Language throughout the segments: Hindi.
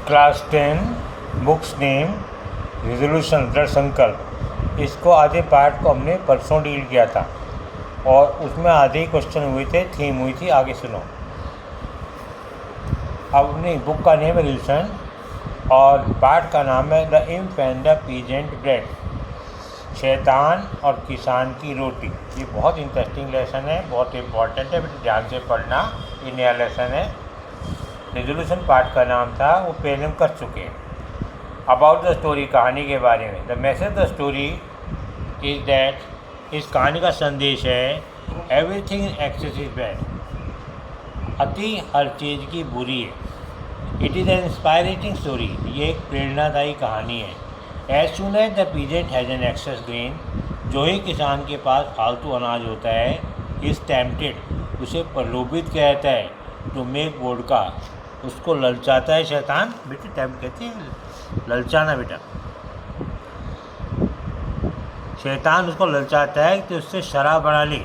क्लास 10 बुक्स नेम रिजोल्यूशन दृढ़ संकल्प। इसको आधे पार्ट को हमने परसों डील किया था और उसमें आधे ही क्वेश्चन हुए थे, थीम हुई थी। आगे सुनो। अब नहीं, बुक का नेम है रिजोल्यूशन और पार्ट का नाम है the imp and the peasant bread, शैतान और किसान की रोटी। ये बहुत इंटरेस्टिंग लेसन है, बहुत इम्पॉर्टेंट है, बेटा ध्यान से पढ़ना। ये नया लेसन है। रिजोल्यूशन पार्ट का नाम था, वो पहले हम कर चुके हैं। अबाउट द स्टोरी, कहानी के बारे में। The message the story is that, इस कहानी का संदेश है एवरीथिंग एक्सेस इज बैड, अति हर चीज़ की बुरी है। It is an inspirating story, ये एक प्रेरणादायी कहानी है। As soon as the peasant has an excess grain, जो ही किसान के पास फालतू अनाज होता है, इज टेम्पटेड, उसे प्रलोभित कहता है, टू मेक वोडका, उसको ललचाता है शैतान। बेटे टेम्प्ट कहते हैं ललचाना, बेटा शैतान उसको ललचाता है कि उससे शराब बना ले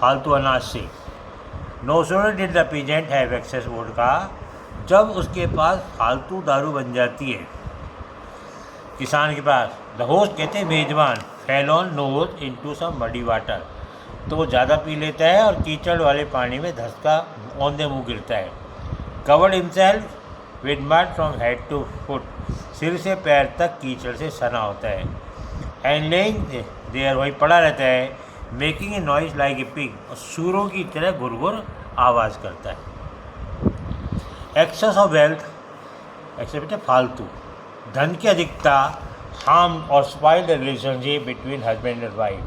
फालतू अनाज से। No sooner did the peasant have excess vodka, जब उसके पास फालतू दारू बन जाती है किसान के पास, द होस्ट कहते हैं मेजबान, fell on nose into some muddy water, तो वो ज़्यादा पी लेता है और कीचड़ वाले पानी में धसका औंधे मुँह गिरता है। Covered himself with mud from head to foot, सिर से पैर तक कीचड़ से सना होता है। एंड लेइंग देयर, वहीं पड़ा रहता है, making a noise like a pig, और सूरों की तरह घुरघुर आवाज़ करता है। एक्सेस ऑफ वेल्थ, एक्सेस बेटा फालतू, धन की अधिकता, हार्म और spoil the relationship between husband and wife,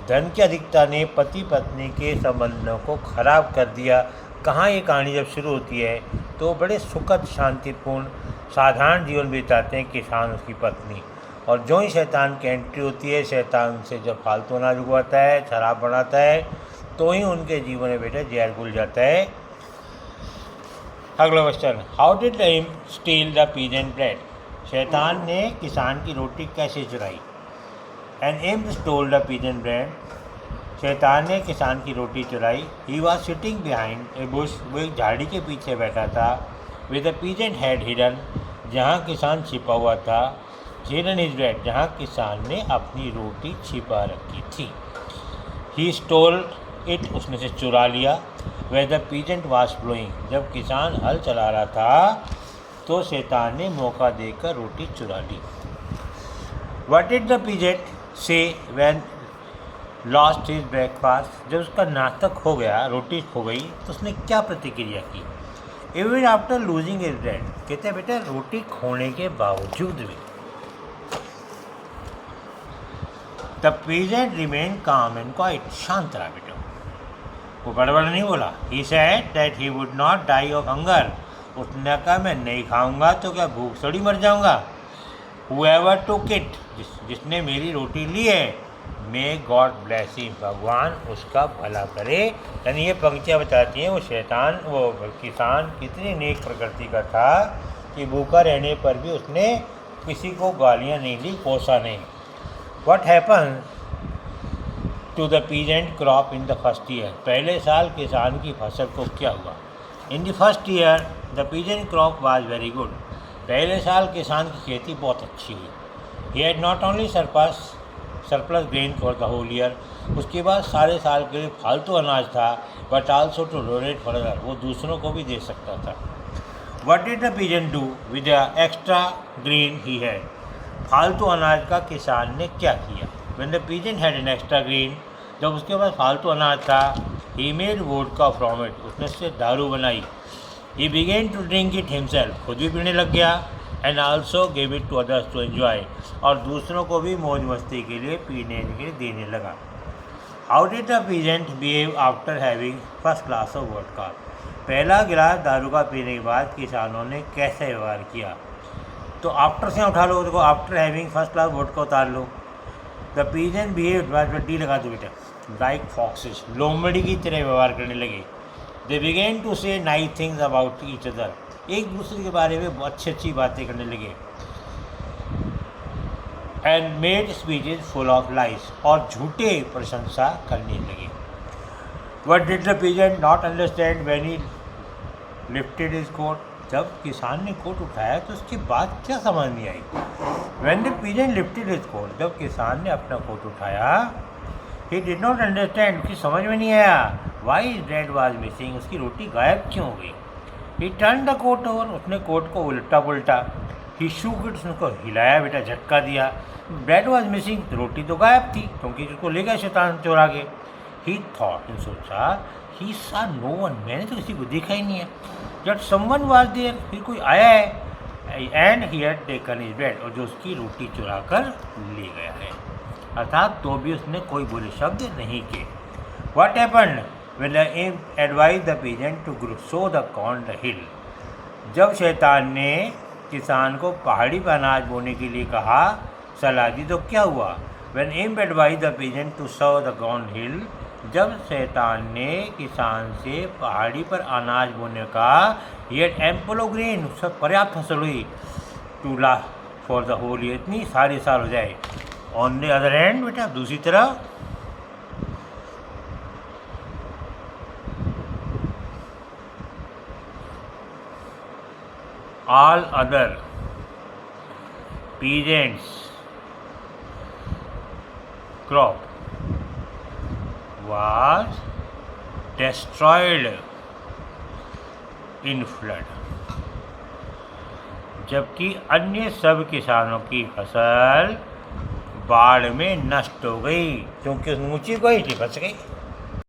धन की अधिकता ने पति पत्नी के संबंधों को खराब कर दिया। कहाँ ये कहानी जब शुरू होती है तो बड़े सुखद शांतिपूर्ण साधारण जीवन बिताते हैं किसान उसकी पत्नी, और जो ही शैतान की एंट्री होती है, शैतान से जब फालतू अनाज उगवाता है, शराब बनाता है, तो ही उनके जीवन में बेटा जहर घुल जाता है। अगला question, how did the imp steal the peasant bread, शैतान ने किसान की रोटी कैसे चुराई। An imp stole the peasant bread, शैतान ने किसान की रोटी चुराई। He was sitting behind a bush, वो एक झाड़ी के पीछे बैठा था। With the peasant had hidden, जहाँ किसान छिपा हुआ था। हिडन इज ब्रेड, जहाँ किसान ने अपनी रोटी छिपा रखी थी। ही स्टोल इट, उसने से चुरा लिया। Way the peasant was blowing, जब किसान हल चला रहा था तो शैतान ने मौका देकर रोटी चुरा ली। व्हाट डिड द पीजेंट से व्हेन लॉस्ट हिज ब्रेकफास्ट, जब उसका नाश्ता खो गया, रोटी खो गई, तो उसने क्या प्रतिक्रिया की। Even after losing his bread, कहते हैं बेटा रोटी खोने के बावजूद भी the peasant remain calm and quiet, शांत रहा बेटा, वो बड़बड़ नहीं बोला। He said that he would not die of hunger, उसने कहा मैं नहीं खाऊंगा तो क्या भूख थोड़ी मर जाऊंगा। हुएवर टुक इट, जिसने मेरी रोटी ली है, मे गॉड ब्लेस हिम, भगवान उसका भला करे। यानी ये पंक्तियाँ बताती हैं वो शैतान, वो किसान कितनी नेक प्रकृति का था कि भूखा रहने पर भी उसने किसी को गालियाँ नहीं दी, कोसा नहीं। What happen to the peasant crop in the first year, पहले साल किसान की फसल को क्या हुआ। In the first year the peasant crop was very good, पहले साल किसान की खेती बहुत अच्छी हुई। He had not only surplus grain for the whole year, उसके बाद सारे साल के लिए फालतू अनाज था, but also to donate further, वो दूसरों को भी दे सकता था। What did the peasant do with the extra grain he had, फालतू अनाज का किसान ने क्या किया। When the peasant had an extra grain, जब उसके पास फालतू अनाज था, he made vodka from it, उसने उससे दारू बनाई। He began to drink it himself, खुद भी पीने लग गया। And also gave it to others to enjoy, और दूसरों को भी मौज मस्ती के लिए पीने के लिए देने लगा। How did the peasant behave after having first glass of vodka, पहला गिलास दारू का पीने के बाद किसानों ने कैसे व्यवहार किया। तो आफ्टर से उठा लो, देखो after having first class vodka उतार लो। द पीजेंट बिहेव, डी लगा दो बेटा, लाइक फॉक्सेस, लोमड़ी की तरह व्यवहार करने लगे। दे बिगेन टू से nice things about each other, एक दूसरे के बारे में अच्छी अच्छी बातें करने लगे। And made speeches full of lies, और झूठे प्रशंसा करने लगे। What did the peasant not understand when he lifted his coat, जब किसान ने कोट उठाया तो उसकी बात क्या समझ नहीं आई। When the peasant lifted his coat, जब किसान ने अपना कोट उठाया, he did not understand, उसकी समझ में नहीं आया why his bread was missing, उसकी रोटी गायब क्यों हो गई। He turned the coat over, उसने कोट को उल्टा पुल्टा, he shook it, उसको हिलाया बेटा, झटका दिया। Bread was missing, रोटी तो गायब थी क्योंकि उसको ले गया शैतान चुरा के। He thought, सोचा, he saw no one, मैंने तो किसी को देखा ही नहीं है। Yet someone was there, फिर कोई आया है, and he had taken his bread, और जो उसकी रोटी चुरा कर ले गया है। अर्थात तो भी उसने कोई बुरे शब्द नहीं किए। What happened when the imp advised the peasant to sow the corn on the hill? जब शैतान ने किसान को पहाड़ी पर अनाज बोने के लिए कहा, सलाह दी, तो क्या हुआ। When imp advised the peasant to sow the corn on hill, जब शैतान ने किसान से पहाड़ी पर अनाज बोने का, ये एम्पल ऑफ ग्रेन, उसका पर्याप्त फसल हुई to last for the whole year, इतनी सारे साल हो जाए। ऑन द अदर हैंड बेटा, दूसरी तरफ all other peasants crop was destroyed in flood, जबकि अन्य सब किसानों की फसल बाढ़ में नष्ट हो गई क्योंकि ऊंची गई थी, बच गई।